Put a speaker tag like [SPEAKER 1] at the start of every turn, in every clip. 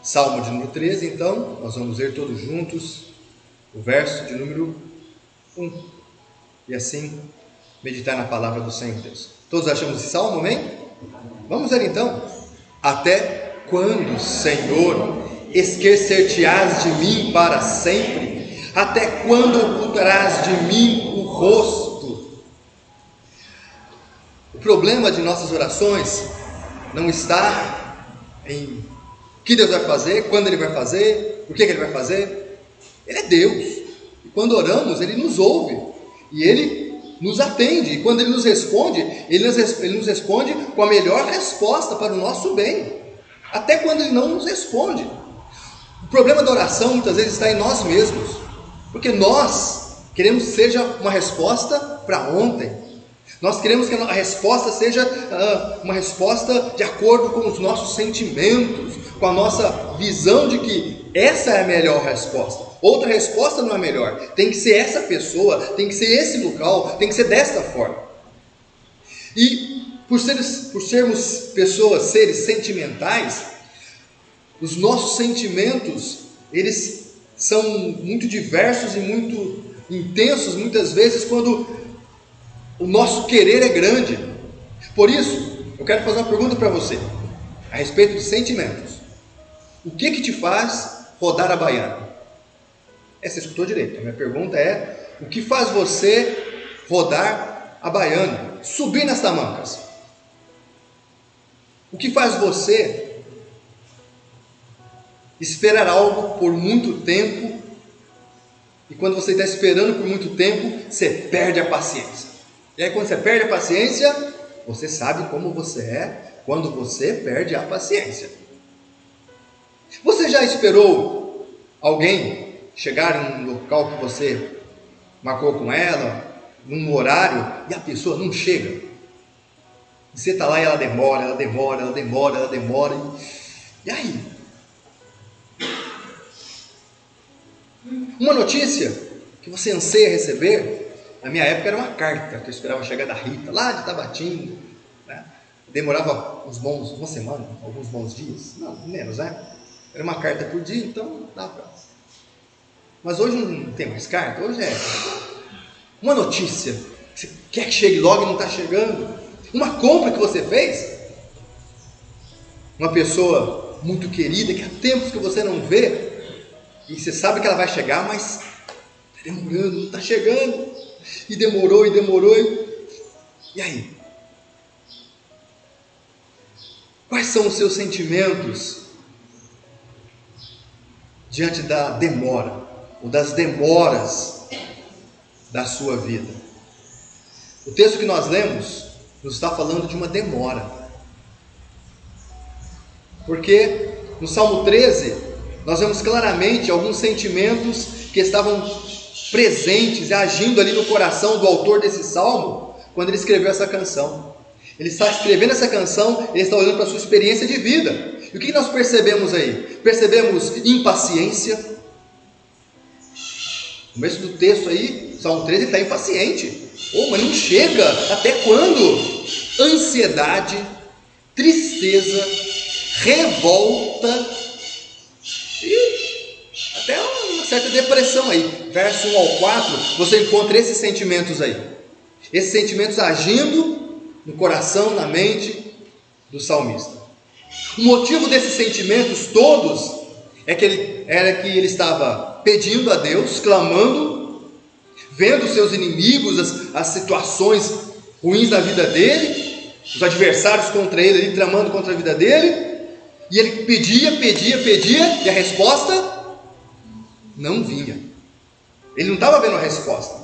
[SPEAKER 1] Salmo de número 13, então, nós vamos ler todos juntos o verso de número 1. E assim, meditar na palavra do Senhor Deus. Todos achamos esse salmo, amém? Vamos ler então. Até quando, Senhor, esquecer-te-ás de mim para sempre? Até quando ocultarás de mim o rosto? O problema de nossas orações não está em o que Deus vai fazer, quando Ele vai fazer, o que Ele vai fazer. Ele é Deus, e quando oramos, Ele nos ouve, e Ele nos atende, e quando Ele nos responde, Ele nos responde com a melhor resposta para o nosso bem, até quando Ele não nos responde. O problema da oração muitas vezes está em nós mesmos, porque nós queremos que seja uma resposta para ontem. Nós queremos que a resposta seja uma resposta de acordo com os nossos sentimentos, com a nossa visão de que essa é a melhor resposta. Outra resposta não é melhor. Tem que ser essa pessoa, tem que ser esse local, tem que ser desta forma. E por sermos pessoas, seres sentimentais, os nossos sentimentos, eles são muito diversos e muito intensos, muitas vezes, quando o nosso querer é grande. Por isso, eu quero fazer uma pergunta para você, a respeito de sentimentos. O que te faz rodar a baiana? Você escutou direito. A minha pergunta é: o que faz você rodar a baiana, subir nas tamancas? O que faz você esperar algo por muito tempo, e quando você está esperando por muito tempo, você perde a paciência? E aí, quando você perde a paciência, você sabe como você é quando você perde a paciência. Você já esperou alguém chegar em um local que você marcou com ela, num horário, e a pessoa não chega? E você está lá e ela demora. E aí? Uma notícia que você anseia receber. Na minha época era uma carta que eu esperava chegar da Rita, lá de Tabatinga, né? Demorava uma semana, alguns bons dias, não, menos, né? Era uma carta por dia, então dava pra... Mas hoje não tem mais carta, hoje é uma notícia, que você quer que chegue logo e não está chegando, uma compra que você fez, uma pessoa muito querida, que há tempos que você não vê, e você sabe que ela vai chegar, mas está demorando, não está chegando. E demorou. E aí? Quais são os seus sentimentos diante da demora, ou das demoras da sua vida? O texto que nós lemos nos está falando de uma demora, porque no Salmo 13 nós vemos claramente alguns sentimentos que estavam presentes e agindo ali no coração do autor desse salmo, quando ele escreveu essa canção. Ele está escrevendo essa canção, ele está olhando para a sua experiência de vida. E o que nós percebemos aí? Percebemos impaciência. No começo do texto aí, Salmo 13, ele está impaciente. Mas não chega, até quando? Ansiedade, tristeza, revolta e até uma certa depressão aí. Verso 1 ao 4, você encontra esses sentimentos aí. Esses sentimentos agindo no coração, na mente do salmista. O motivo desses sentimentos todos era que ele estava pedindo a Deus, clamando, vendo os seus inimigos, as situações ruins da vida dele, os adversários contra ele, ali, tramando contra a vida dele, e ele pedia, e a resposta não vinha. Ele não estava vendo a resposta.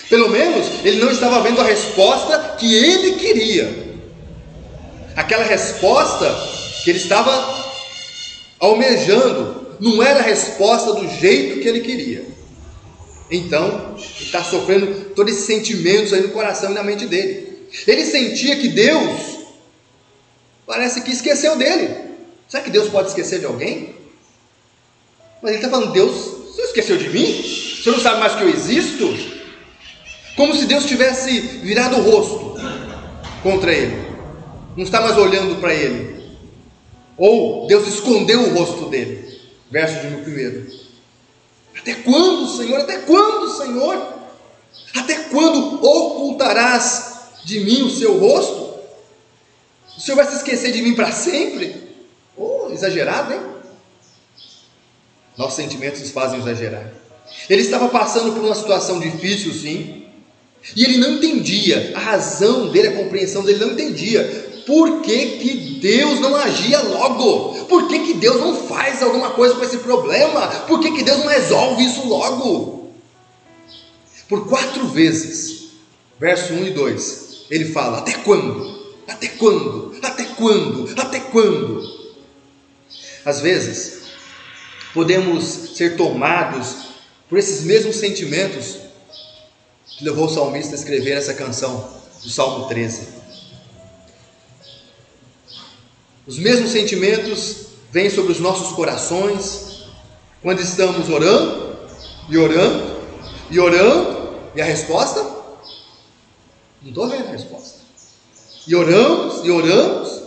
[SPEAKER 1] Pelo menos ele não estava vendo a resposta que ele queria. Aquela resposta que ele estava almejando não era a resposta do jeito que ele queria. Então, ele está sofrendo todos esses sentimentos aí no coração e na mente dele. Ele sentia que Deus parece que esqueceu dele. Será que Deus pode esquecer de alguém? Mas ele está falando: Deus, você esqueceu de mim? Você não sabe mais que eu existo? Como se Deus tivesse virado o rosto contra ele, não está mais olhando para ele, ou Deus escondeu o rosto dele. verso de 1. Até quando, Senhor? Até quando, Senhor? Até quando ocultarás de mim o seu rosto? O Senhor vai se esquecer de mim para sempre? Oh, exagerado, hein? Nossos sentimentos nos fazem exagerar. Ele estava passando por uma situação difícil, sim, e ele não entendia, a razão dele, a compreensão dele não entendia. Por que Deus não agia logo? Por que Deus não faz alguma coisa com esse problema? Por que Deus não resolve isso logo? Por 4 vezes, verso 1 e 2, ele fala: até quando? Até quando? Até quando? Até quando? Às vezes, podemos ser tomados por esses mesmos sentimentos que levou o salmista a escrever essa canção, do Salmo 13. Os mesmos sentimentos vêm sobre os nossos corações quando estamos orando, e orando, e orando, e a resposta? Não estou vendo a resposta. E oramos, e oramos.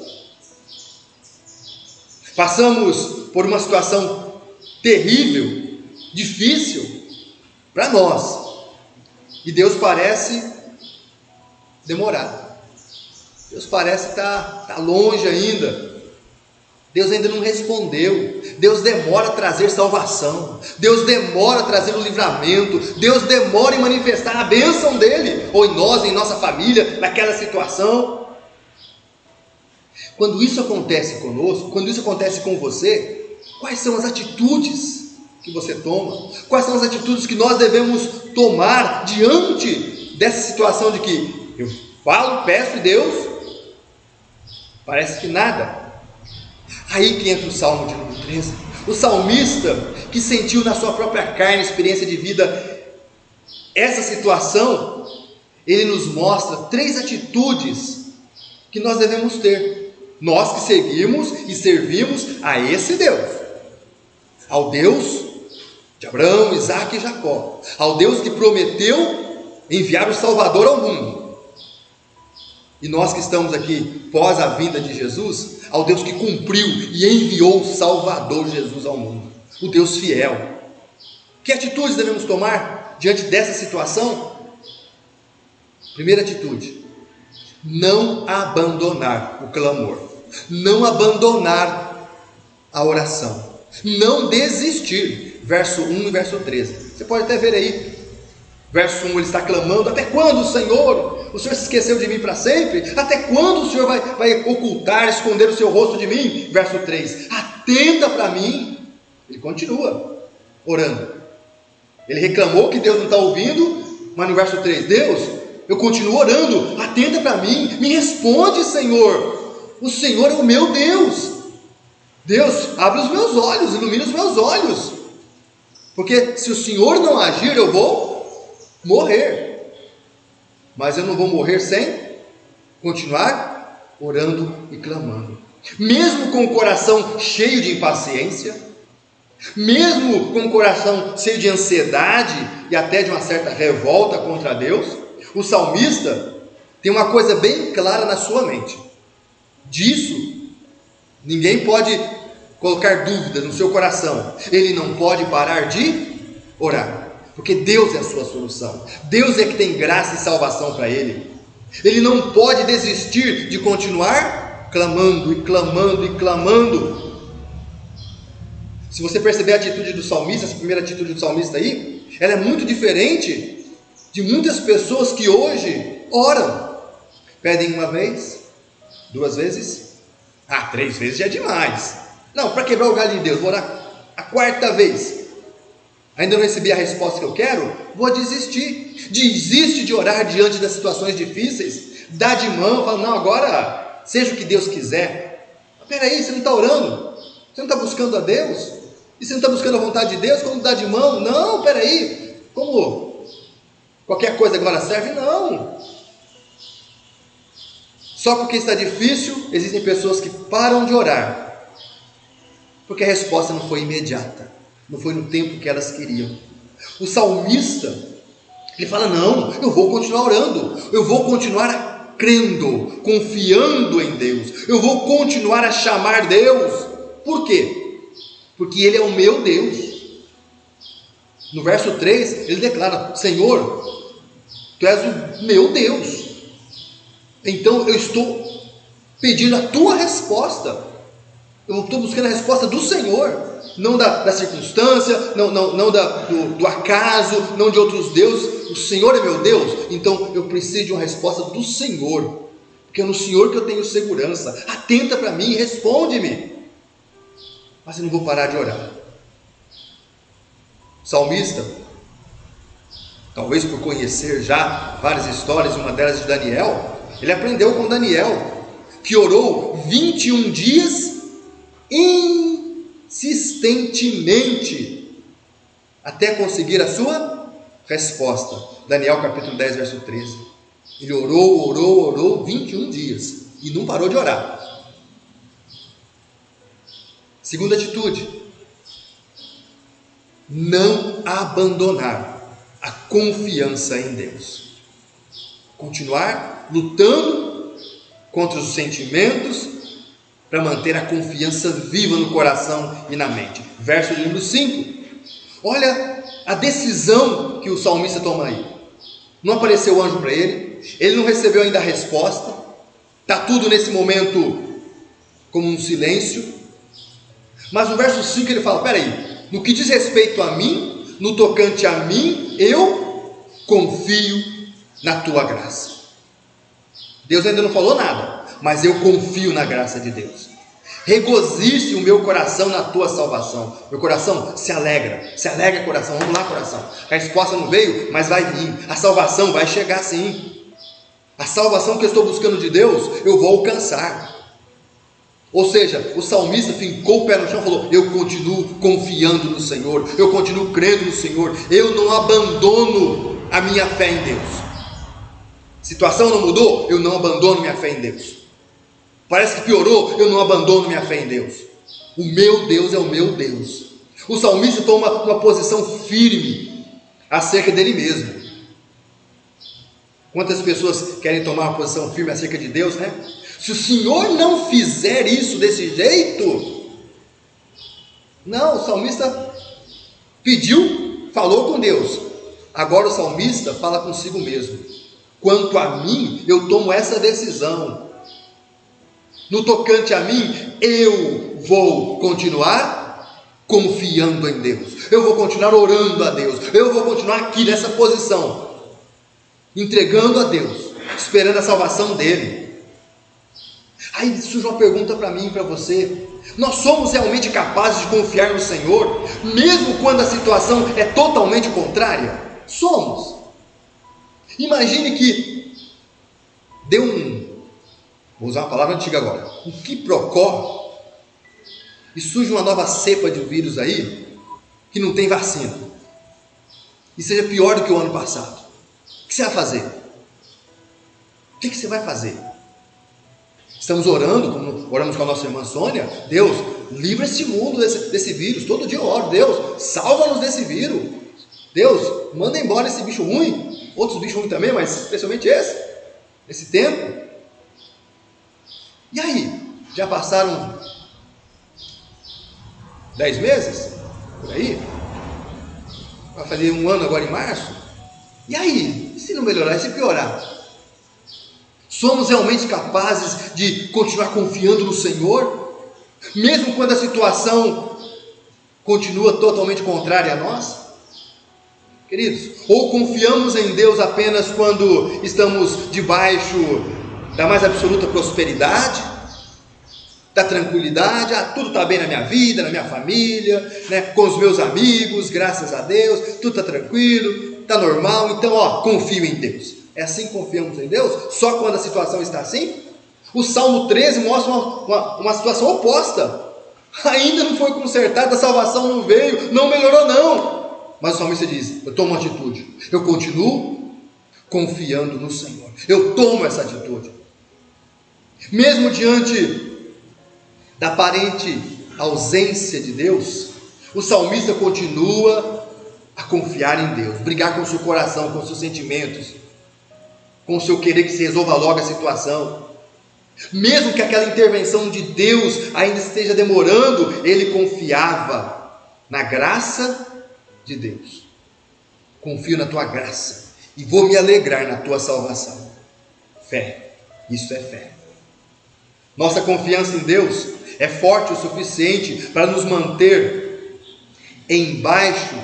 [SPEAKER 1] Passamos por uma situação terrível, difícil para nós, e Deus parece demorar. Deus parece estar longe ainda. Deus ainda não respondeu. Deus demora a trazer salvação. Deus demora a trazer o livramento. Deus demora em manifestar a bênção dele, ou em nós, em nossa família, naquela situação. Quando isso acontece conosco, quando isso acontece com você, quais são as atitudes que você toma? Quais são as atitudes que nós devemos tomar diante dessa situação de que eu falo, peço e Deus parece que nada? Aí que entra o Salmo de número 13. O salmista que sentiu na sua própria carne, experiência de vida, essa situação, ele nos mostra 3 atitudes que nós devemos ter. Nós que seguimos e servimos a esse Deus, ao Deus de Abraão, Isaque e Jacó, ao Deus que prometeu enviar o Salvador ao mundo. E nós que estamos aqui pós a vinda de Jesus, ao Deus que cumpriu e enviou o Salvador Jesus ao mundo, o Deus fiel. Que atitudes devemos tomar diante dessa situação? Primeira atitude: não abandonar o clamor, não abandonar a oração, não desistir. Verso 1 e verso 13, você pode até ver aí. Verso 1, ele está clamando: até quando, Senhor? O Senhor se esqueceu de mim para sempre? Até quando o Senhor vai ocultar, esconder o seu rosto de mim? Verso 3, atenta para mim. Ele continua orando. Ele reclamou que Deus não está ouvindo, mas no verso 3, Deus, eu continuo orando, atenta para mim, me responde, Senhor. O Senhor é o meu Deus. Deus, abre os meus olhos, ilumina os meus olhos, porque se o Senhor não agir, eu vou morrer. Mas eu não vou morrer sem continuar orando e clamando. Mesmo com o coração cheio de impaciência, mesmo com o coração cheio de ansiedade e até de uma certa revolta contra Deus, o salmista tem uma coisa bem clara na sua mente. Disso, ninguém pode colocar dúvidas no seu coração. Ele não pode parar de orar, porque Deus é a sua solução. Deus é que tem graça e salvação para ele. Ele não pode desistir de continuar clamando e clamando e clamando. Se você perceber a atitude do salmista, essa primeira atitude do salmista aí, ela é muito diferente de muitas pessoas que hoje oram. Pedem uma vez, 2 vezes, 3 vezes já é demais. Não, para quebrar o galho de Deus, vou orar a 4ª vez. Ainda não recebi a resposta que eu quero, vou desistir. Desiste de orar diante das situações difíceis. Dá de mão, fala: não, agora seja o que Deus quiser. Mas peraí, você não está orando? Você não está buscando a Deus? E você não está buscando a vontade de Deus? Como dá de mão? Não, peraí, como qualquer coisa agora serve? Não. Só porque está difícil, existem pessoas que param de orar, porque a resposta não foi imediata, não foi no tempo que elas queriam. O salmista, ele fala: não, eu vou continuar orando, eu vou continuar crendo, confiando em Deus, eu vou continuar a chamar Deus. Por quê? porque Ele é o meu Deus. No verso 3, ele declara: Senhor, Tu és o meu Deus. Então eu estou pedindo a Tua resposta. Eu estou buscando a resposta do Senhor, não da circunstância, não do acaso, não de outros deuses. O Senhor é meu Deus, então eu preciso de uma resposta do Senhor, porque é no Senhor que eu tenho segurança. Atenta para mim, responde-me. Mas eu não vou parar de orar. O salmista, talvez por conhecer já várias histórias, uma delas de Daniel, ele aprendeu com Daniel, que orou 21 dias insistentemente até conseguir a sua resposta. Daniel capítulo 10, verso 13. Ele orou 21 dias e não parou de orar. Segunda atitude: não abandonar a confiança em Deus. Continuar lutando contra os sentimentos para manter a confiança viva no coração e na mente. Verso de número 5. Olha a decisão que o salmista toma aí. Não apareceu o anjo para ele, ele não recebeu ainda a resposta, está tudo nesse momento como um silêncio. Mas no verso 5 ele fala: peraí, no que diz respeito a mim, no tocante a mim, eu confio na Tua graça. Deus ainda não falou nada, mas eu confio na graça de Deus. Regozije o meu coração na Tua salvação. Meu coração se alegra coração, vamos lá coração. A resposta não veio, mas vai vir. A salvação vai chegar sim. A salvação que eu estou buscando de Deus, eu vou alcançar. Ou seja, o salmista fincou o pé no chão e falou: eu continuo confiando no Senhor, eu continuo crendo no Senhor, eu não abandono a minha fé em Deus. Situação não mudou, eu não abandono minha fé em Deus. Parece que piorou, eu não abandono minha fé em Deus. O meu Deus é o meu Deus. O salmista toma uma posição firme acerca dele mesmo. Quantas pessoas querem tomar uma posição firme acerca de Deus, né? Se o Senhor não fizer isso desse jeito... Não, o salmista pediu, falou com Deus. Agora o salmista fala consigo mesmo: quanto a mim, eu tomo essa decisão. No tocante a mim, eu vou continuar confiando em Deus. Eu vou continuar orando a Deus. Eu vou continuar aqui nessa posição, entregando a Deus, esperando a salvação dele. Aí surge uma pergunta para mim e para você: nós somos realmente capazes de confiar no Senhor, mesmo quando a situação é totalmente contrária? Somos. Imagine que deu vou usar uma palavra antiga agora, um quiprocó, e surge uma nova cepa de vírus aí, que não tem vacina, e seja pior do que o ano passado. O que você vai fazer? O que você vai fazer? Estamos orando, como oramos com a nossa irmã Sônia: Deus, livra esse mundo desse vírus. Todo dia eu oro: Deus, salva-nos desse vírus. Deus, manda embora esse bicho ruim. Outros bichos ruins também, mas especialmente esse tempo. E aí? Já passaram 10 meses? Por aí? Vai fazer um ano agora em março? E aí? E se não melhorar? E se piorar? Somos realmente capazes de continuar confiando no Senhor, mesmo quando a situação continua totalmente contrária a nós? Queridos, ou confiamos em Deus apenas quando estamos debaixo da mais absoluta prosperidade, da tranquilidade, tudo está bem na minha vida, na minha família, né, com os meus amigos, graças a Deus, tudo está tranquilo, está normal, então confio em Deus. É assim que confiamos em Deus? Só quando a situação está assim? O Salmo 13 mostra uma situação oposta. Ainda não foi consertada, a salvação não veio, não melhorou não. Mas o salmista diz: eu tomo uma atitude, eu continuo confiando no Senhor, eu tomo essa atitude. Mesmo diante da aparente ausência de Deus, o salmista continua a confiar em Deus, brigar com o seu coração, com os seus sentimentos, com o seu querer que se resolva logo a situação. Mesmo que aquela intervenção de Deus ainda esteja demorando, ele confiava na graça de Deus. Confio na tua graça e vou me alegrar na tua salvação. Fé, isso é fé. Nossa confiança em Deus é forte o suficiente para nos manter embaixo,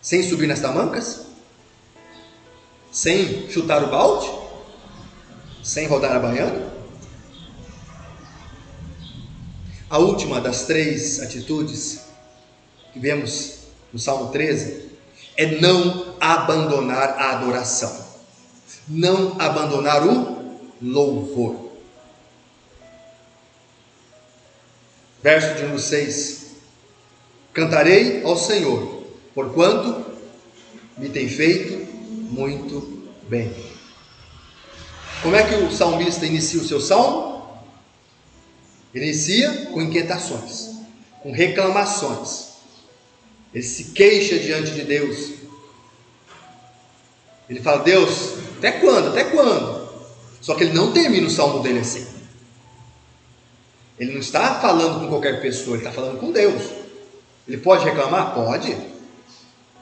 [SPEAKER 1] sem subir nas tamancas, sem chutar o balde, sem rodar a baiana. A última das 3 atitudes que vemos no Salmo 13 é não abandonar a adoração, não abandonar o louvor. Verso de número 6: cantarei ao Senhor, porquanto me tem feito muito bem. Como é que o salmista inicia o seu salmo? Ele inicia com inquietações, com reclamações. Ele se queixa diante de Deus. Ele fala: Deus, até quando? Até quando? Só que ele não termina o salmo dele assim. Ele não está falando com qualquer pessoa, ele está falando com Deus. Ele pode reclamar? Pode.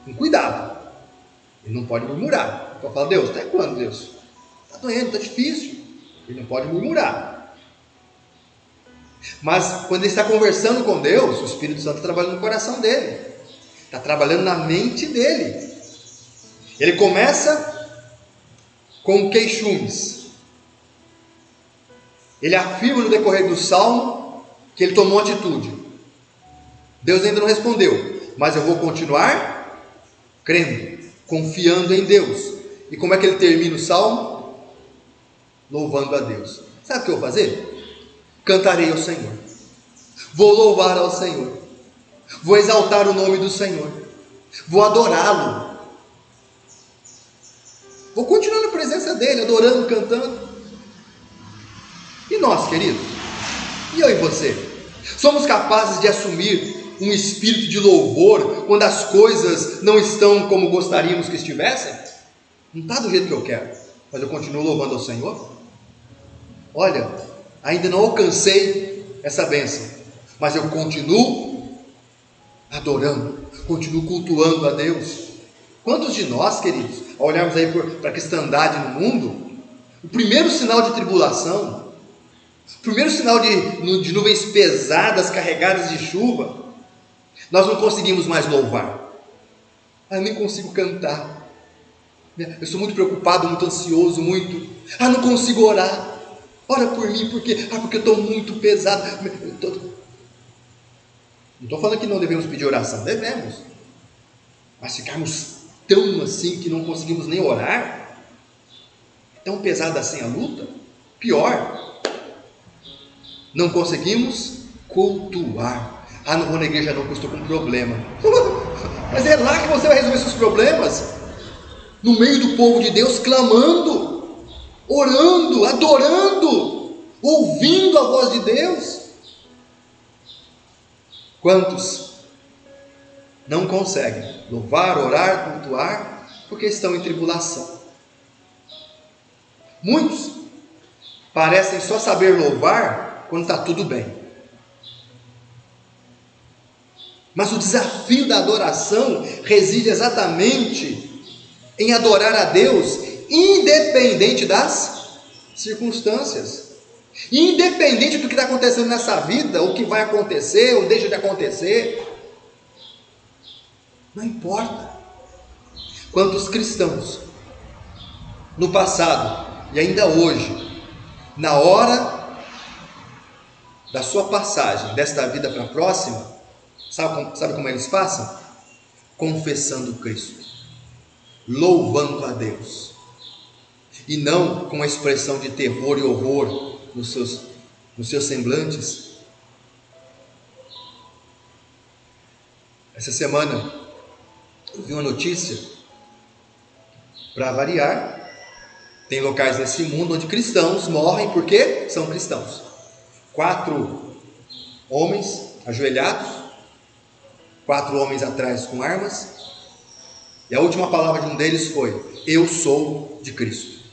[SPEAKER 1] Com cuidado. Ele não pode murmurar. Ele pode falar: Deus, até quando, Deus? Está doendo, está difícil. Ele não pode murmurar. Mas quando ele está conversando com Deus, o Espírito Santo está trabalhando no coração dele, está trabalhando na mente dele. Ele começa com queixumes. Ele afirma no decorrer do salmo que ele tomou atitude. Deus ainda não respondeu, mas eu vou continuar crendo, confiando em Deus. E como é que ele termina o salmo? Louvando a Deus. Sabe o que eu vou fazer? Cantarei ao Senhor, vou louvar ao Senhor, vou exaltar o nome do Senhor, vou adorá-lo, vou continuar na presença dele, adorando, cantando. E nós, queridos, e eu e você, somos capazes de assumir um espírito de louvor quando as coisas não estão como gostaríamos que estivessem? Não está do jeito que eu quero, mas eu continuo louvando ao Senhor. Olha, ainda não alcancei essa bênção, mas eu continuo adorando, continuo cultuando a Deus. Quantos de nós, queridos, ao olharmos aí para a cristandade no mundo, o primeiro sinal de tribulação, o primeiro sinal de nuvens pesadas, carregadas de chuva, nós não conseguimos mais louvar. Eu nem consigo cantar. Eu sou muito preocupado, muito ansioso, não consigo orar. Ora por mim, porque eu estou muito pesado. Não estou falando que não devemos pedir oração, devemos. Mas ficarmos tão assim que não conseguimos nem orar, tão pesada assim a luta, pior, não conseguimos cultuar. Não vou na igreja não, porque eu estou com um problema. Mas é lá que você vai resolver seus problemas, no meio do povo de Deus, clamando, orando, adorando, ouvindo a voz de Deus. Quantos não conseguem louvar, orar, cultuar, porque estão em tribulação? Muitos parecem só saber louvar quando está tudo bem. Mas o desafio da adoração reside exatamente em adorar a Deus, independente das circunstâncias, independente do que está acontecendo nessa vida, o que vai acontecer ou deixa de acontecer, não importa. Quantos cristãos no passado e ainda hoje, na hora da sua passagem desta vida para a próxima, sabe como eles passam? Confessando Cristo, louvando a Deus, e não com a expressão de terror e horror nos seus semblantes. Essa semana eu vi uma notícia, para variar, tem locais nesse mundo onde cristãos morrem porque são cristãos. 4 homens ajoelhados, 4 homens atrás com armas, e a última palavra de um deles foi: eu sou de Cristo,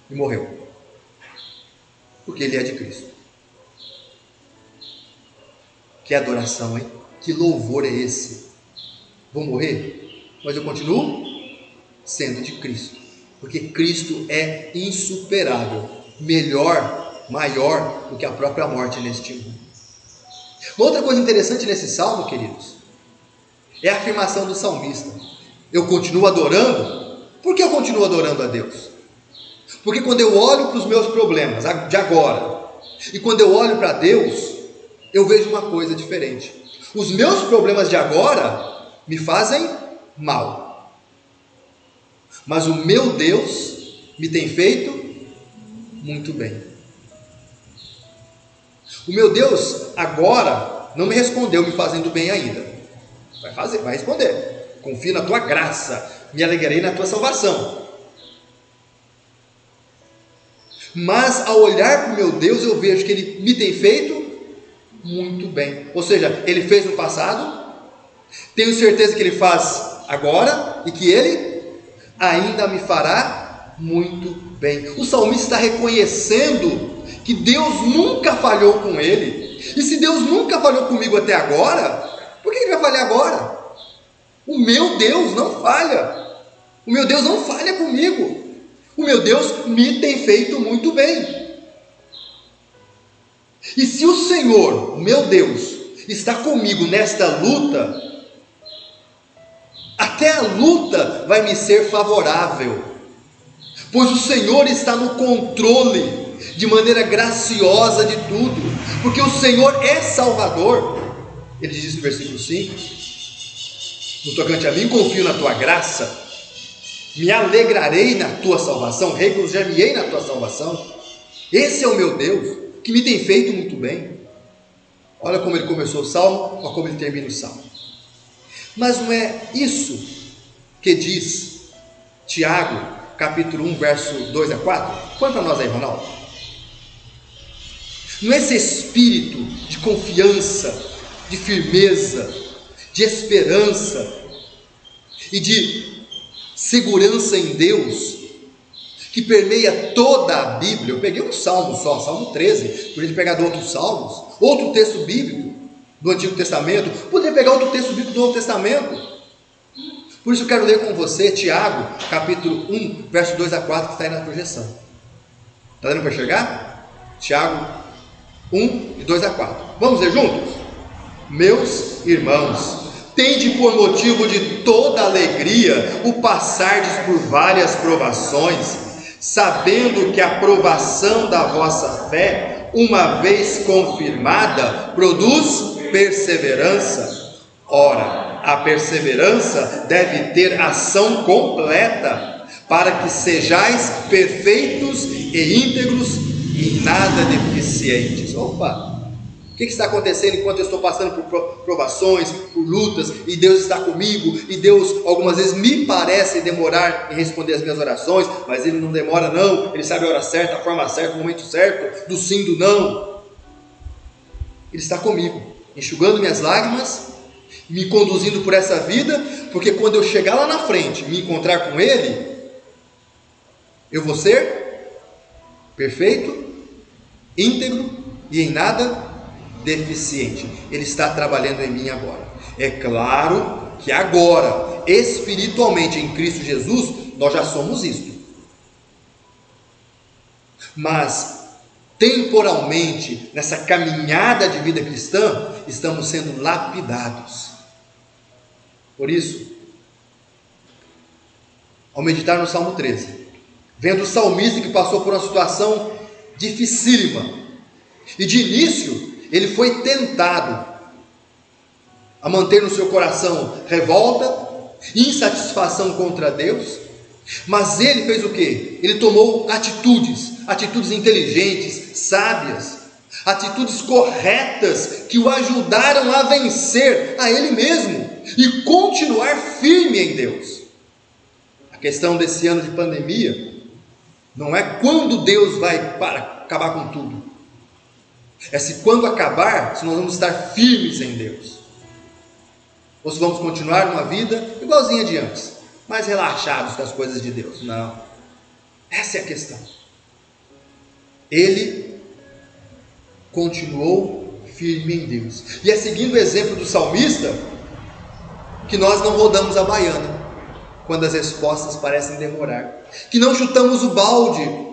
[SPEAKER 1] e morreu. porque ele é de Cristo. Que adoração, hein? Que louvor é esse? Vou morrer, mas eu continuo sendo de Cristo, porque Cristo é insuperável, melhor, maior do que a própria morte neste mundo. Uma outra coisa interessante nesse salmo, queridos, é a afirmação do salmista: eu continuo adorando. Por que eu continuo adorando a Deus? Porque quando eu olho para os meus problemas de agora, e quando eu olho para Deus, eu vejo uma coisa diferente. Os meus problemas de agora me fazem mal, mas o meu Deus me tem feito muito bem. O meu Deus agora não me respondeu me fazendo bem ainda. Vai responder. Confio na tua graça, me alegrarei na tua salvação. Mas ao olhar para o meu Deus, eu vejo que Ele me tem feito muito bem. Ou seja, Ele fez no passado, tenho certeza que Ele faz agora e que Ele ainda me fará muito bem. O salmista está reconhecendo que Deus nunca falhou com ele. E se Deus nunca falhou comigo até agora, por que Ele vai falhar agora? O meu Deus não falha. O meu Deus não falha comigo. O meu Deus me tem feito muito bem. E se o Senhor, o meu Deus, está comigo nesta luta, até a luta vai me ser favorável, pois o Senhor está no controle, de maneira graciosa de tudo, porque o Senhor é Salvador. Ele diz no versículo 5: no tocante a mim, confio na tua graça, me alegrarei na tua salvação, regozijar-me-ei na tua salvação. Esse é o meu Deus, que me tem feito muito bem. Olha como ele começou o salmo, olha como ele termina o salmo. Mas não é isso que diz Tiago, capítulo 1, verso 2 a 4? Põe para nós aí, Ronaldo. Não é esse espírito de confiança, de firmeza, de esperança e de segurança em Deus que permeia toda a Bíblia? Eu peguei um salmo só, Salmo 13, por ele pegar de outros salmos, outro texto bíblico do Antigo Testamento, poderia pegar outro texto bíblico do Novo Testamento. Por isso eu quero ler com você Tiago, capítulo 1, verso 2 a 4, que está aí na projeção. Está dando para enxergar? Tiago 1, de 2 a 4. Vamos ler juntos? Meus irmãos, tende por motivo de toda alegria o passardes por várias provações, sabendo que a provação da vossa fé, uma vez confirmada, produz perseverança. Ora, a perseverança deve ter ação completa, para que sejais perfeitos e íntegros e nada deficientes. Opa! O que está acontecendo enquanto eu estou passando por provações, por lutas, e Deus está comigo, e Deus algumas vezes me parece demorar em responder as minhas orações, mas Ele não demora não, Ele sabe a hora certa, a forma certa, o momento certo, do sim, do não. Ele está comigo, enxugando minhas lágrimas, me conduzindo por essa vida, porque quando eu chegar lá na frente, me encontrar com Ele, eu vou ser perfeito, íntegro e em nada deficiente. Ele está trabalhando em mim agora. É claro que agora, espiritualmente em Cristo Jesus, nós já somos isto. Mas temporalmente, nessa caminhada de vida cristã, estamos sendo lapidados. Por isso, ao meditar no Salmo 13, vendo o salmista que passou por uma situação dificílima, e de início ele foi tentado a manter no seu coração revolta, insatisfação contra Deus, mas ele fez o quê? Ele tomou atitudes inteligentes, sábias, atitudes corretas que o ajudaram a vencer a ele mesmo e continuar firme em Deus. A questão desse ano de pandemia não é quando Deus vai acabar com tudo, é se quando acabar, se nós vamos estar firmes em Deus, ou se vamos continuar numa vida igualzinha de antes, mais relaxados com as coisas de Deus. Não, essa é a questão. Ele continuou firme em Deus. E é seguindo o exemplo do salmista que nós não rodamos a baiana quando as respostas parecem demorar, que não chutamos o balde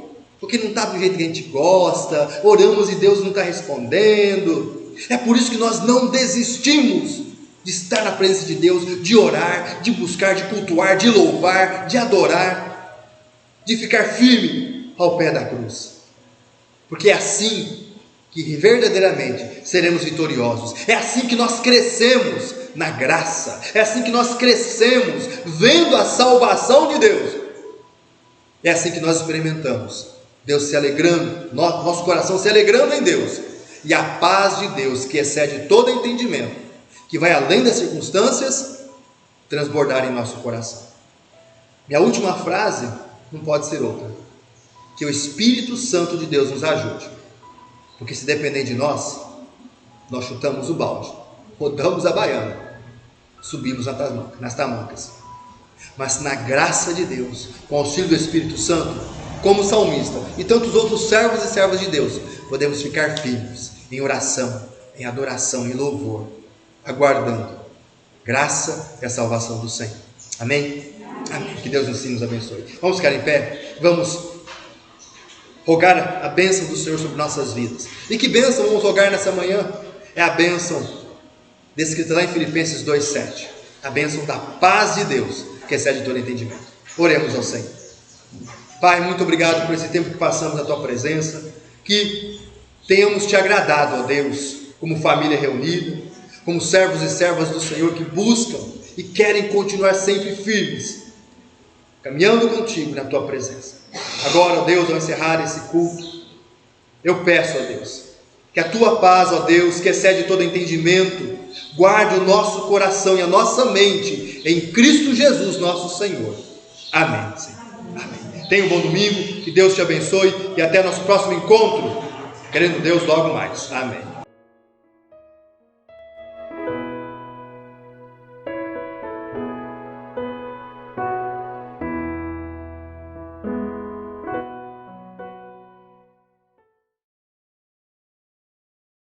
[SPEAKER 1] porque não está do jeito que a gente gosta, oramos e Deus não está respondendo. É por isso que nós não desistimos de estar na presença de Deus, de orar, de buscar, de cultuar, de louvar, de adorar, de ficar firme ao pé da cruz, porque é assim que verdadeiramente seremos vitoriosos. É assim que nós crescemos na graça, é assim que nós crescemos vendo a salvação de Deus, é assim que nós experimentamos Deus se alegrando, nosso coração se alegrando em Deus, e a paz de Deus, que excede todo entendimento, que vai além das circunstâncias, transbordar em nosso coração. Minha última frase não pode ser outra: que o Espírito Santo de Deus nos ajude, porque se depender de nós, nós chutamos o balde, rodamos a baiana, subimos nas tamancas, mas na graça de Deus, com o auxílio do Espírito Santo, como o salmista e tantos outros servos e servas de Deus, podemos ficar firmes em oração, em adoração, em louvor, aguardando graça e a salvação do Senhor. Amém? Amém. Que Deus assim nos abençoe. Vamos ficar em pé, vamos rogar a bênção do Senhor sobre nossas vidas. E que bênção vamos rogar nessa manhã? É a bênção descrita lá em Filipenses 2,7, a bênção da paz de Deus, que excede todo entendimento. Oremos ao Senhor. Pai, muito obrigado por esse tempo que passamos na Tua presença, que tenhamos Te agradado, ó Deus, como família reunida, como servos e servas do Senhor que buscam e querem continuar sempre firmes, caminhando contigo na Tua presença. Agora, ó Deus, ao encerrar esse culto, eu peço, ó Deus, que a Tua paz, ó Deus, que excede todo entendimento, guarde o nosso coração e a nossa mente em Cristo Jesus, nosso Senhor. Amém, Senhor. Amém. Tenha um bom domingo, que Deus te abençoe e até nosso próximo encontro, querendo Deus logo mais. Amém.